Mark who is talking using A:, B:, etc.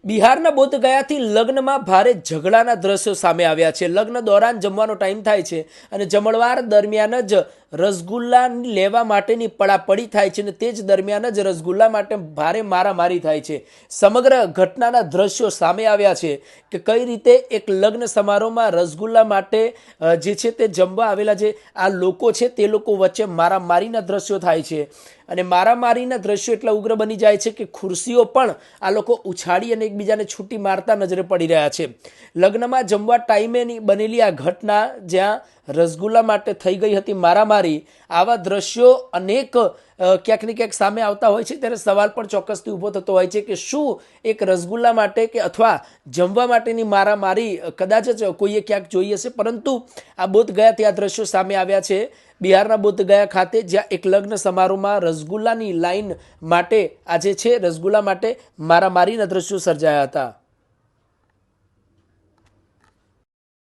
A: બિહારના બોધગયાથી લગ્નમાં ભારે ઝઘડાના દ્રશ્યો સામે આવ્યા છે। લગ્ન દોરાન જમવાનો ટાઈમ થાય છે અને જમણવાર દરમિયાન જ રસગુલ્લા લેવા માટેની પડાપડી થાય છે અને તે જ દરમિયાન જ રસગુલ્લા માટે ભારે મારામારી થાય છે। સમગ્ર ઘટનાના દ્રશ્યો સામે આવ્યા છે કે કઈ રીતે એક લગ્ન સમારોહમાં રસગુલ્લા માટે જે છે તે જમવા આવેલા જે આ લોકો છે તે લોકો વચ્ચે મારામારીના દ્રશ્યો થાય છે અને મારામારીના દ્રશ્યો એટલા ઉગ્ર બની જાય છે કે ખુરશીઓ પણ આ લોકો ઉછાળી અને એકબીજાને છૂટી મારતા નજરે પડી રહ્યા છે। લગ્નમાં જમવા ટાઈમેની બનેલી આ ઘટના જ્યાં રસગુલ્લા માટે થઈ ગઈ હતી મારામારી, આવા દ્રશ્યો અનેક ક્યાંક ને ક્યાંક સામે આવતા હોય છે ત્યારે સવાલ પણ ચોક્કસથી ઊભો થતો હોય છે કે શું એક રસગુલ્લા માટે કે અથવા જમવા માટેની મારામારી કદાચ જ કોઈએ ક્યાંક જોઈ હશે, પરંતુ આ બોધગયાથી આ દ્રશ્યો સામે આવ્યા છે। બિહારના બોધગયા ખાતે જ્યાં એક લગ્ન સમારોહમાં રસગુલ્લાની લાઈન માટે આજે છે રસગુલ્લા માટે મારામારીના દ્રશ્યો સર્જાયા હતા।